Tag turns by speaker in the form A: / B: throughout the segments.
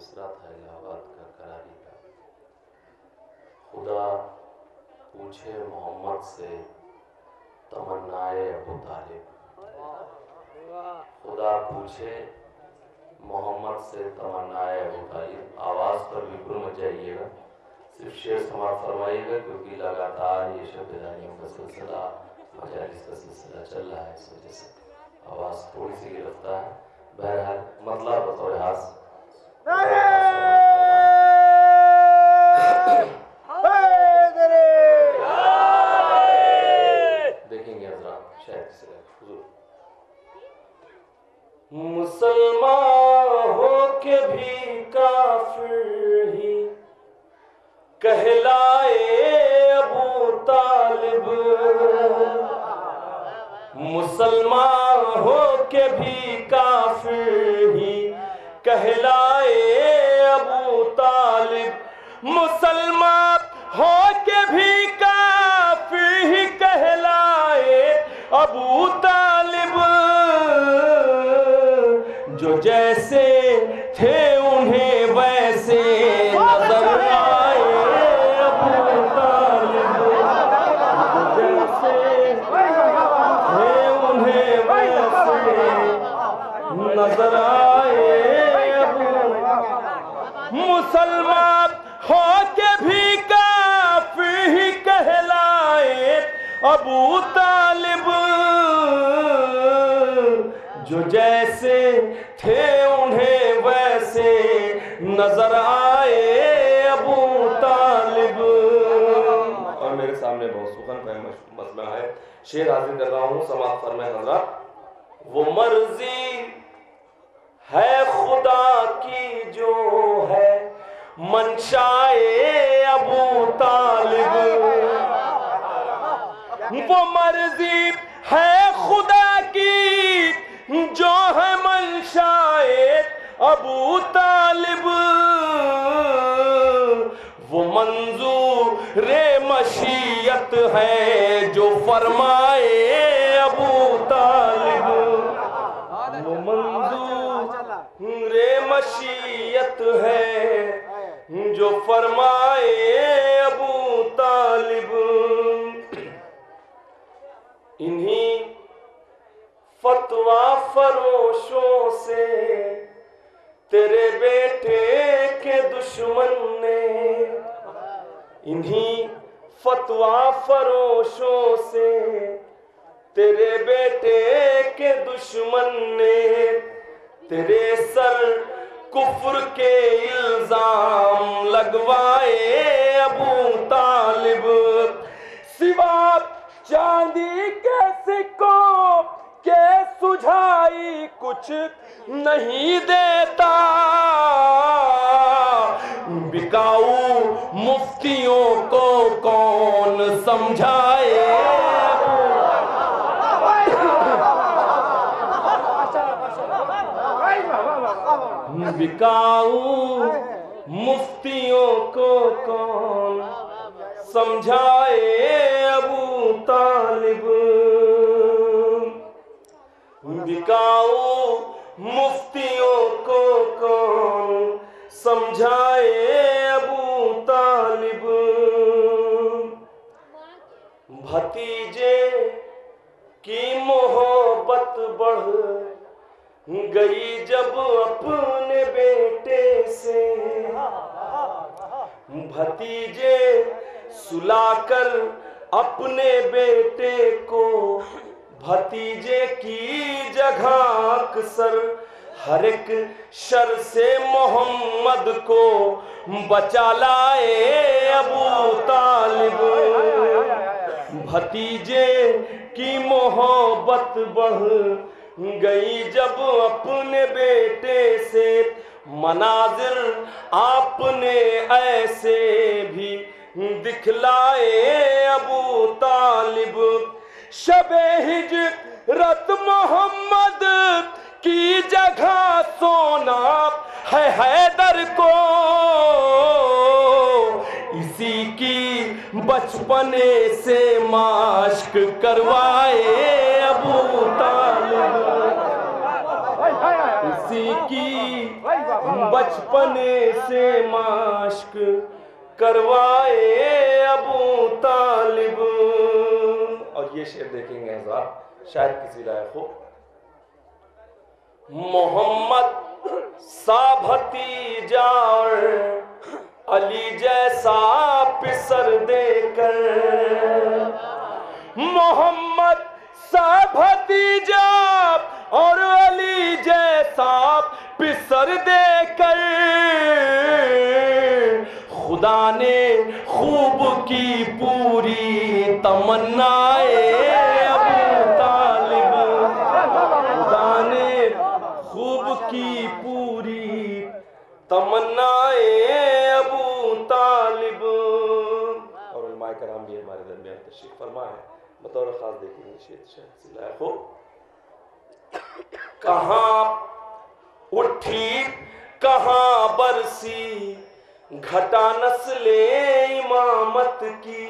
A: मिसरा था इलाहाबाद का करारी का। खुदा पूछे मोहम्मद से तमन्नाए अबू तालिब, खुदा पूछे मोहम्मद से तमन्नाए अबू तालिब। आवाज़ पर बिल्कुल मत जाइएगा, सिर्फ शेर समाप्त फरमाइएगा, क्योंकि लगातार ये शब्दानियों का सिलसिला, मजालिस का सिलसिला चल रहा है, इस वजह से आवाज़ थोड़ी सी गिरफ्तार है। बहरहाल मतलब बतौर हास देखेंगे हजरात, शायद से मुसलमान हो के भी काफिर ही कहलाए अबू तालिब, मुसलमान हो के भी काफिर ही कहलाए अबू तालिब, मुसलमान हो के भी काफिर ही कहलाए अबू तालिब। जो जैसे थे उन्हें वैसे नजर आए अबू तालिब, जैसे थे उन्हें वैसे नजर आए अबू। मुसलमान हो के भी काफिर ही कहलाए अबू तालिब, जो जैसे थे उन्हें वैसे नजर आए अबू तालिब। और मेरे सामने बहुत सुखन मसला है, शेर हाजिर कर रहा हूँ, समाप्त फरमाए हज़रात। वो मर्जी है खुदा की जो है मंशाए अबू तालिब, वो मर्जी है खुदा की जो है मंशाए अबू तालिब, वो मंजूर मशीयत है जो फरमाए अबू तालिब, वो मंजूर मशीयत है जो फरमाए अबू तालिब। इन्हीं फतवा फरोशों से तेरे बेटे के दुश्मन ने, इन्हीं फतवा फरोशों से तेरे बेटे के दुश्मन ने तेरे सर कुफ्र के इल्जाम लगवाए अबू तालिब। सिवा चांदी के सिक्कों के सुझाई कुछ नहीं देता, बिकाऊ मुफ्तियों को कौन समझाए, बिकाऊ मुफ्तियों को कौन समझाए अबू तालिब, बिकाऊ मुफ्तियों को कौन समझाए अबू तालिब। भतीजे की मोहब्बत बढ़ गई जब अपने बेटे से, भतीजे सुलाकर अपने बेटे को भतीजे की जगह अक्सर हर एक शर से मोहम्मद को बचा लाए अबू तालिब। भतीजे की मोहब्बत बढ़ गई जब अपने बेटे से, मनाजिर आपने ऐसे भी दिखलाए अबू तालिब। शबे हिजरत मोहम्मद की जगह सोना है हैदर को, इसी की बचपने से माश्क करवाए अबू तालिब, इसी की बचपने से माश्क करवाए अबू तालिब। और ये शेर देखेंगे हज़रात, शायद किसी लायक हो। मोहम्मद सा भतीजा और अली जैसा पिसर देकर, मोहम्मद सा भतीजा और अली जैसा पिसर देकर, खुदा ने खूब की पूरी तमन्नाए अबू तालिब, खुदा ने खूब की पूरी तमन्नाए अबू तालिब। और उलमाए कराम भी हमारे दरमियान तशरीफ फरमा है, बतौर खास देखेंगे शेर शायद हो। कहाँ उठी कहाँ बरसी घटा नस्ले इमामत की,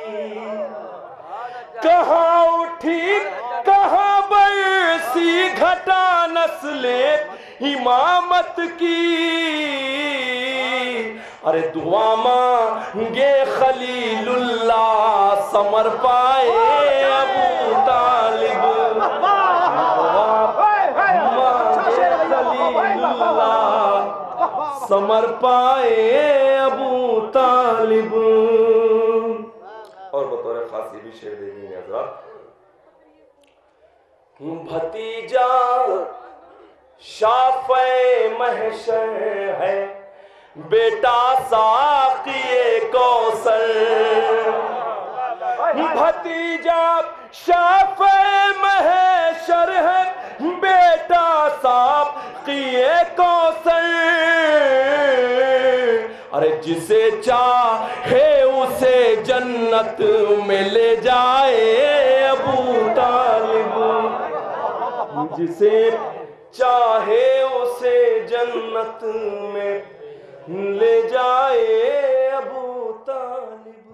A: कहाँ उठी कहाँ बरसी घटा नस्ले इमामत की। अरे दुआ मांगे खलीलुल्लाह समर पाए अबू तालिब, समर पाए अबू तालिब। और बतौर खास ये भी शेर देखेंगे हज़रात। भतीजा शाफ़े महशर है, बेटा साक़िए कौसर, भतीजा शाफ़े महशर है, बेटा साक़िए कौसर। अरे जिसे चाहे उसे जन्नत में ले जाए अबू तालिब, जिसे चाहे उसे जन्नत में ले जाए अबू तालिब।